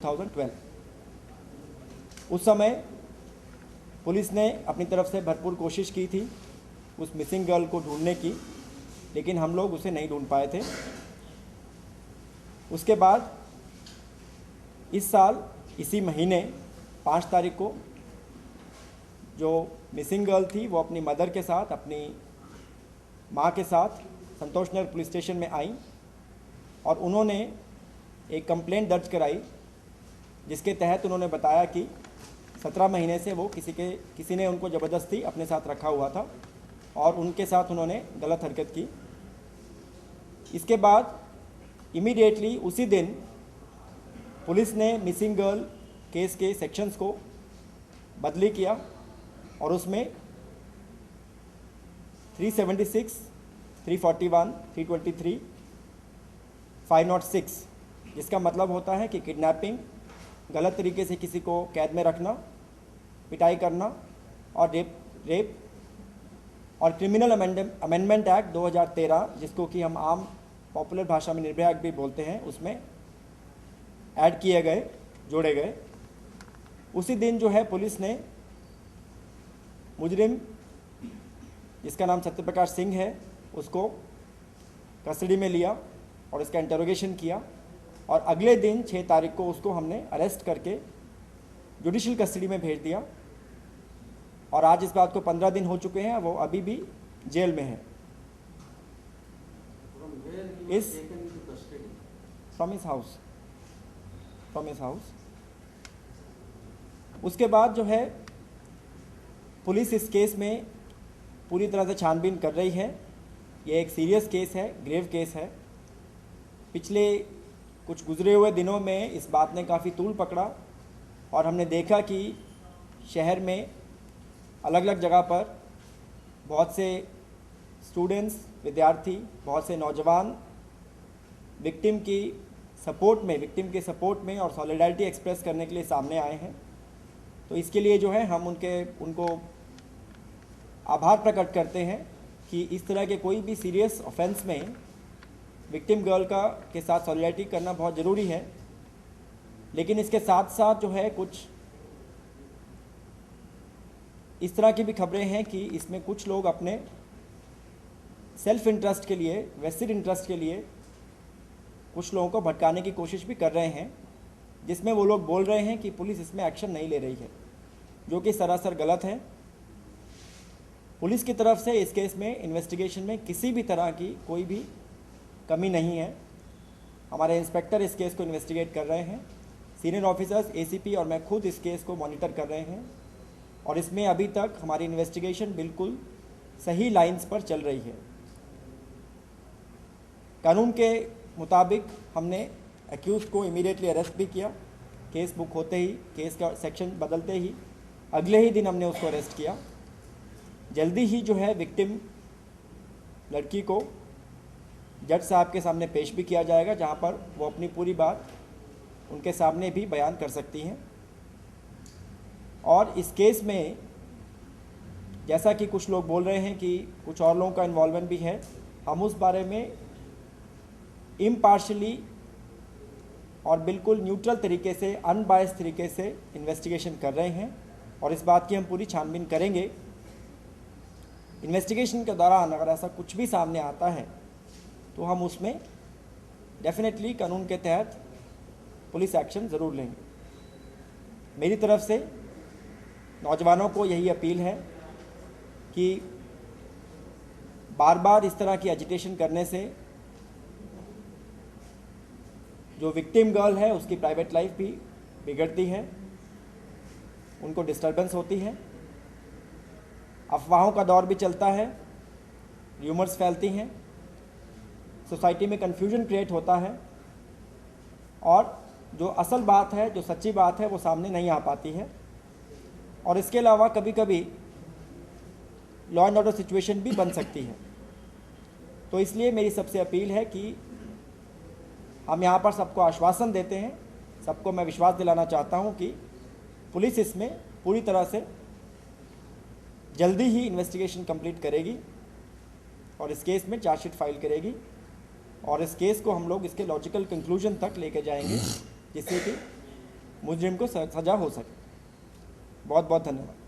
2012। उस समय पुलिस ने अपनी तरफ से भरपूर कोशिश की थी उस मिसिंग गर्ल को ढूंढने की, लेकिन हम लोग उसे नहीं ढूंढ पाए थे। उसके बाद इस साल इसी महीने 5 तारीख को जो मिसिंग गर्ल थी वो अपनी मदर के साथ, अपनी माँ के साथ संतोष नगर पुलिस स्टेशन में आई और उन्होंने एक कंप्लेंट दर्ज कराई, जिसके तहत उन्होंने बताया कि 17 महीने से वो किसी ने उनको ज़बरदस्ती अपने साथ रखा हुआ था और उनके साथ उन्होंने गलत हरकत की। इसके बाद इमीडिएटली उसी दिन पुलिस ने मिसिंग गर्ल केस के सेक्शंस को बदली किया और उसमें 376, 341, 323, 506, जिसका मतलब होता है कि किडनैपिंग, गलत तरीके से किसी को कैद में रखना, पिटाई करना और रेप और क्रिमिनल अमेंडमेंट एक्ट 2013, जिसको कि हम आम पॉपुलर भाषा में निर्भया एक्ट भी बोलते हैं, उसमें ऐड किए गए, जोड़े गए। उसी दिन जो है पुलिस ने मुजरिम जिसका नाम सत्यप्रकाश सिंह है उसको कस्टडी में लिया और इसका इंटरोगेशन किया और अगले दिन 6 तारीख को उसको हमने अरेस्ट करके जुडिशियल कस्टडी में भेज दिया और आज इस बात को 15 दिन हो चुके हैं, वो अभी भी जेल में है। इस फ्रॉम हिज हाउस। उसके बाद जो है पुलिस इस केस में पूरी तरह से छानबीन कर रही है। ये एक सीरियस केस है, ग्रेव केस है। पिछले कुछ गुजरे हुए दिनों में इस बात ने काफ़ी तूल पकड़ा और हमने देखा कि शहर में अलग अलग जगह पर बहुत से स्टूडेंट्स, विद्यार्थी, बहुत से नौजवान विक्टिम के सपोर्ट में और सॉलिडारिटी एक्सप्रेस करने के लिए सामने आए हैं। तो इसके लिए जो है हम उनको आभार प्रकट करते हैं कि इस तरह के कोई भी सीरियस ऑफेंस में विक्टिम गर्ल के साथ सॉलिडारिटी करना बहुत ज़रूरी है। लेकिन इसके साथ साथ जो है कुछ इस तरह की भी खबरें हैं कि इसमें कुछ लोग अपने सेल्फ इंटरेस्ट के लिए, वेस्टेड इंटरेस्ट के लिए कुछ लोगों को भटकाने की कोशिश भी कर रहे हैं, जिसमें वो लोग बोल रहे हैं कि पुलिस इसमें एक्शन नहीं ले रही है, जो कि सरासर गलत है। पुलिस की तरफ से इस केस में इन्वेस्टिगेशन में किसी भी तरह की कोई भी कमी नहीं है। हमारे इंस्पेक्टर इस केस को इन्वेस्टिगेट कर रहे हैं, सीनियर ऑफिसर्स, एसीपी और मैं खुद इस केस को मॉनिटर कर रहे हैं और इसमें अभी तक हमारी इन्वेस्टिगेशन बिल्कुल सही लाइंस पर चल रही है। कानून के मुताबिक हमने एक्यूज को इमीडिएटली अरेस्ट भी किया। केस बुक होते ही, केस का सेक्शन बदलते ही अगले ही दिन हमने उसको अरेस्ट किया। जल्दी ही जो है विक्टिम लड़की को जज साहब के सामने पेश भी किया जाएगा, जहां पर वो अपनी पूरी बात उनके सामने भी बयान कर सकती हैं। और इस केस में जैसा कि कुछ लोग बोल रहे हैं कि कुछ और लोगों का इन्वॉल्वमेंट भी है, हम उस बारे में इम्पार्शली और बिल्कुल न्यूट्रल तरीके से, अनबायस्ड तरीके से इन्वेस्टिगेशन कर रहे हैं और इस बात की हम पूरी छानबीन करेंगे। इन्वेस्टिगेशन के दौरान अगर ऐसा कुछ भी सामने आता है तो हम उसमें डेफिनेटली कानून के तहत पुलिस एक्शन ज़रूर लेंगे। मेरी तरफ से नौजवानों को यही अपील है कि बार बार इस तरह की एजिटेशन करने से जो विक्टिम गर्ल है उसकी प्राइवेट लाइफ भी बिगड़ती है, उनको डिस्टर्बेंस होती है, अफवाहों का दौर भी चलता है, र्यूमर्स फैलती हैं, सोसाइटी में कन्फ्यूजन क्रिएट होता है और जो असल बात है, जो सच्ची बात है, वो सामने नहीं आ पाती है। और इसके अलावा कभी कभी लॉ एंड ऑर्डर सिचुएशन भी बन सकती है। तो इसलिए मेरी सबसे अपील है कि हम यहाँ पर सबको आश्वासन देते हैं, सबको मैं विश्वास दिलाना चाहता हूँ कि पुलिस इसमें पूरी तरह से जल्दी ही इन्वेस्टिगेशन कंप्लीट करेगी और इस केस में चार्जशीट फाइल करेगी और इस केस को हम लोग इसके लॉजिकल कंक्लूजन तक लेके जाएंगे, जिससे कि मुजरिम को सज़ा हो सके। बहुत बहुत धन्यवाद।